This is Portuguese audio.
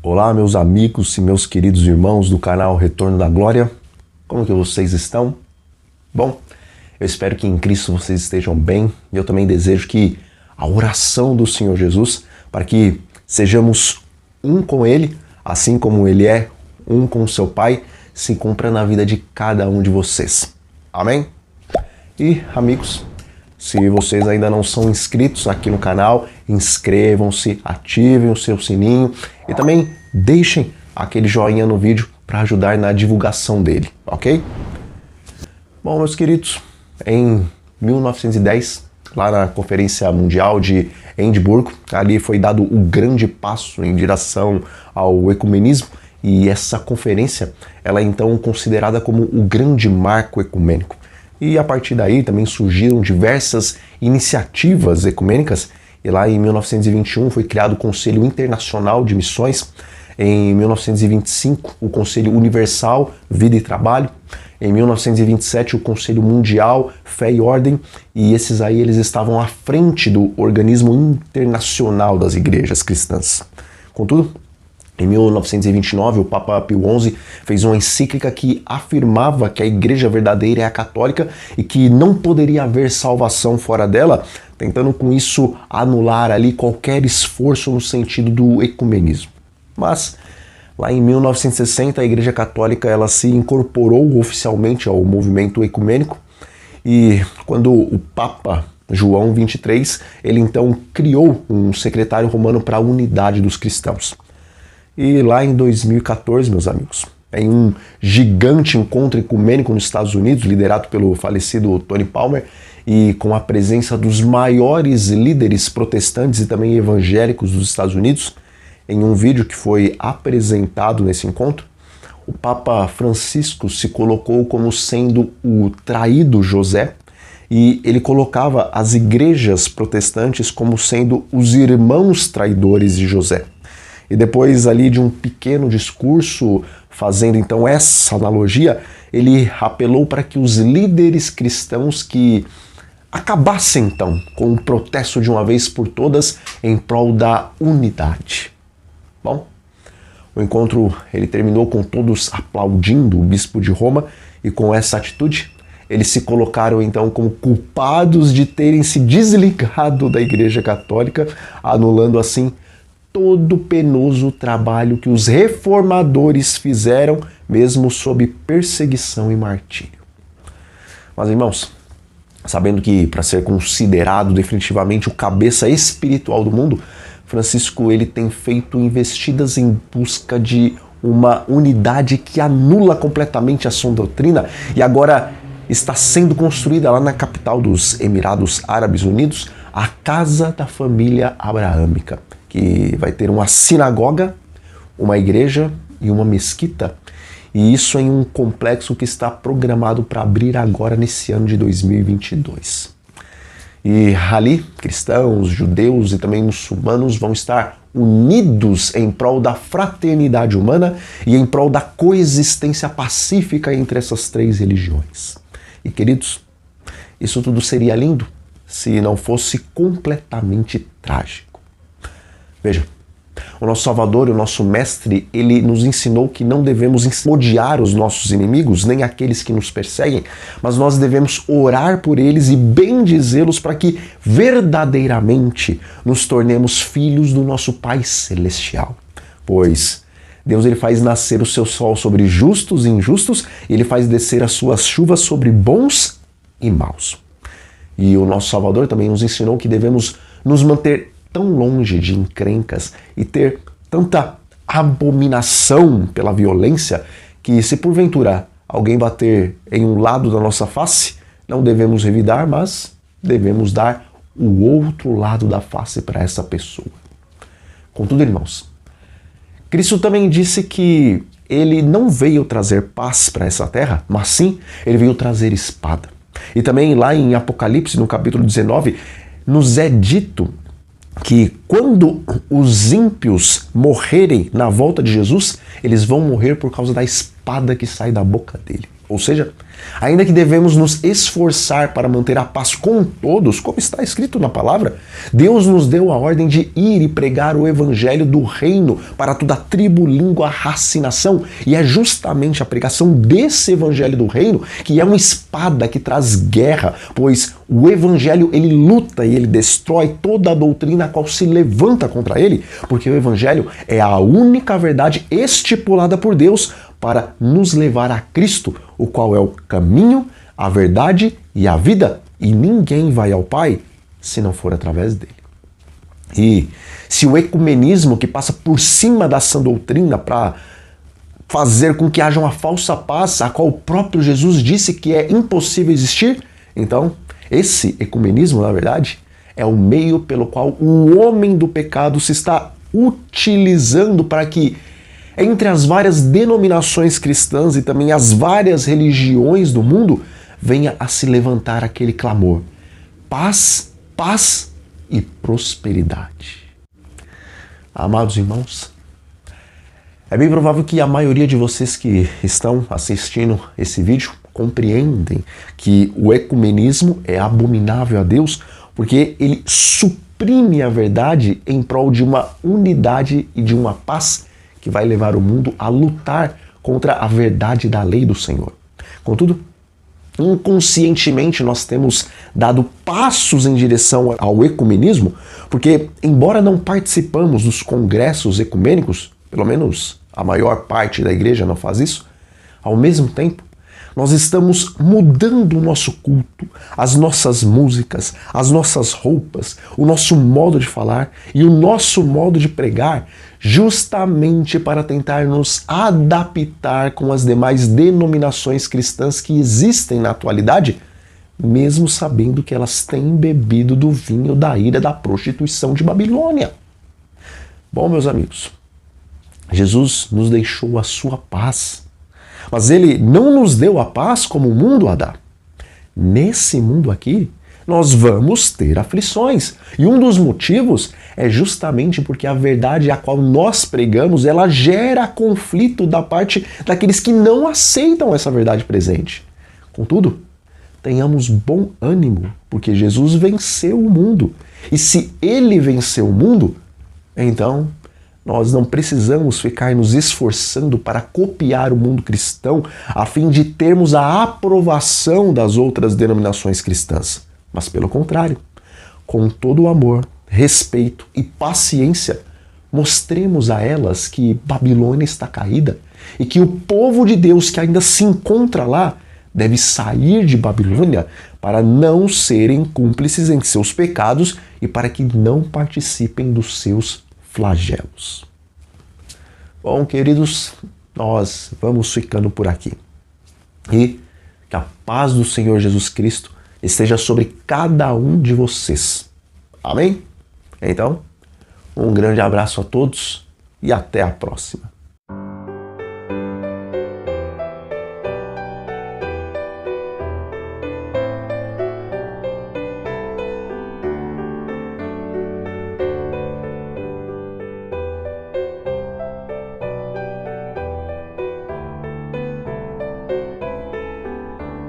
Olá, meus amigos e meus queridos irmãos do canal Retorno da Glória. Como que vocês estão? Bom, eu espero que em Cristo vocês estejam bem e eu também desejo que a oração do Senhor Jesus para que sejamos um com Ele, assim como Ele é um com o seu Pai, se cumpra na vida de cada um de vocês. Amém? E, amigos, se vocês ainda não são inscritos aqui no canal, inscrevam-se, ativem o seu sininho e também deixem aquele joinha no vídeo para ajudar na divulgação dele, ok? Bom, meus queridos, em 1910, lá na Conferência Mundial de Edimburgo, ali foi dado o grande passo em direção ao ecumenismo e essa conferência ela é então considerada como o grande marco ecumênico. E a partir daí também surgiram diversas iniciativas ecumênicas e lá em 1921 foi criado o Conselho Internacional de Missões, em 1925 o Conselho Universal Vida e Trabalho, em 1927 o Conselho Mundial Fé e Ordem, e esses aí eles estavam à frente do Organismo Internacional das Igrejas Cristãs. Contudo, em 1929, o Papa Pio XI fez uma encíclica que afirmava que a igreja verdadeira é a católica e que não poderia haver salvação fora dela, tentando com isso anular ali qualquer esforço no sentido do ecumenismo. Mas, lá em 1960, a Igreja Católica ela se incorporou oficialmente ao movimento ecumênico e quando o Papa João XXIII, ele então criou um secretário romano para a unidade dos cristãos. E lá em 2014, meus amigos, em um gigante encontro ecumênico nos Estados Unidos, liderado pelo falecido Tony Palmer, e com a presença dos maiores líderes protestantes e também evangélicos dos Estados Unidos, em um vídeo que foi apresentado nesse encontro, o Papa Francisco se colocou como sendo o traído José e ele colocava as igrejas protestantes como sendo os irmãos traidores de José. E depois ali de um pequeno discurso, fazendo então essa analogia, ele apelou para que os líderes cristãos que acabassem então com o protesto de uma vez por todas em prol da unidade. Bom, o encontro ele terminou com todos aplaudindo o bispo de Roma e com essa atitude eles se colocaram então como culpados de terem se desligado da Igreja Católica, anulando assim todo o penoso trabalho que os reformadores fizeram, mesmo sob perseguição e martírio. Mas, irmãos, sabendo que para ser considerado definitivamente o cabeça espiritual do mundo, Francisco ele tem feito investidas em busca de uma unidade que anula completamente a sua doutrina e agora está sendo construída lá na capital dos Emirados Árabes Unidos, a Casa da Família Abraâmica, que vai ter uma sinagoga, uma igreja e uma mesquita, e isso em um complexo que está programado para abrir agora nesse ano de 2022. E ali, cristãos, judeus e também muçulmanos vão estar unidos em prol da fraternidade humana e em prol da coexistência pacífica entre essas três religiões. E queridos, isso tudo seria lindo se não fosse completamente trágico. Veja, o nosso Salvador e o nosso Mestre, ele nos ensinou que não devemos odiar os nossos inimigos, nem aqueles que nos perseguem, mas nós devemos orar por eles e bendizê-los para que verdadeiramente nos tornemos filhos do nosso Pai Celestial. Pois Deus ele faz nascer o seu sol sobre justos e injustos, e ele faz descer as suas chuvas sobre bons e maus. E o nosso Salvador também nos ensinou que devemos nos manter tão longe de encrencas e ter tanta abominação pela violência que se porventura alguém bater em um lado da nossa face, não devemos revidar, mas devemos dar o outro lado da face para essa pessoa. Contudo, irmãos, Cristo também disse que ele não veio trazer paz para essa terra, mas sim, ele veio trazer espada. E também lá em Apocalipse, no capítulo 19, nos é dito que quando os ímpios morrerem na volta de Jesus, eles vão morrer por causa da espada que sai da boca dele. Ou seja, ainda que devemos nos esforçar para manter a paz com todos, como está escrito na palavra, Deus nos deu a ordem de ir e pregar o evangelho do reino para toda tribo, língua, raça e nação. E é justamente a pregação desse evangelho do reino que é uma espada que traz guerra, pois o evangelho ele luta e ele destrói toda a doutrina a qual se levanta contra ele, porque o evangelho é a única verdade estipulada por Deus para nos levar a Cristo, o qual é o caminho, a verdade e a vida, e ninguém vai ao Pai se não for através dele. E se o ecumenismo que passa por cima da sã doutrina para fazer com que haja uma falsa paz, a qual o próprio Jesus disse que é impossível existir, então esse ecumenismo, na verdade, é o meio pelo qual o homem do pecado se está utilizando para que entre as várias denominações cristãs e também as várias religiões do mundo, venha a se levantar aquele clamor: paz, paz e prosperidade. Amados irmãos, é bem provável que a maioria de vocês que estão assistindo esse vídeo compreendem que o ecumenismo é abominável a Deus porque ele suprime a verdade em prol de uma unidade e de uma paz que vai levar o mundo a lutar contra a verdade da lei do Senhor. Contudo, inconscientemente nós temos dado passos em direção ao ecumenismo, porque, embora não participamos dos congressos ecumênicos, pelo menos a maior parte da igreja não faz isso, ao mesmo tempo, nós estamos mudando o nosso culto, as nossas músicas, as nossas roupas, o nosso modo de falar e o nosso modo de pregar, justamente para tentar nos adaptar com as demais denominações cristãs que existem na atualidade, mesmo sabendo que elas têm bebido do vinho da ira da prostituição de Babilônia. Bom, meus amigos, Jesus nos deixou a sua paz. Mas ele não nos deu a paz como o mundo a dá. Nesse mundo aqui, nós vamos ter aflições. E um dos motivos é justamente porque a verdade a qual nós pregamos, ela gera conflito da parte daqueles que não aceitam essa verdade presente. Contudo, tenhamos bom ânimo, porque Jesus venceu o mundo. E se ele venceu o mundo, então nós não precisamos ficar nos esforçando para copiar o mundo cristão a fim de termos a aprovação das outras denominações cristãs. Mas, pelo contrário, com todo o amor, respeito e paciência, mostremos a elas que Babilônia está caída e que o povo de Deus que ainda se encontra lá deve sair de Babilônia para não serem cúmplices em seus pecados e para que não participem dos seus flagelos. Bom, queridos, nós vamos ficando por aqui. E que a paz do Senhor Jesus Cristo esteja sobre cada um de vocês. Amém? Então, um grande abraço a todos e até a próxima.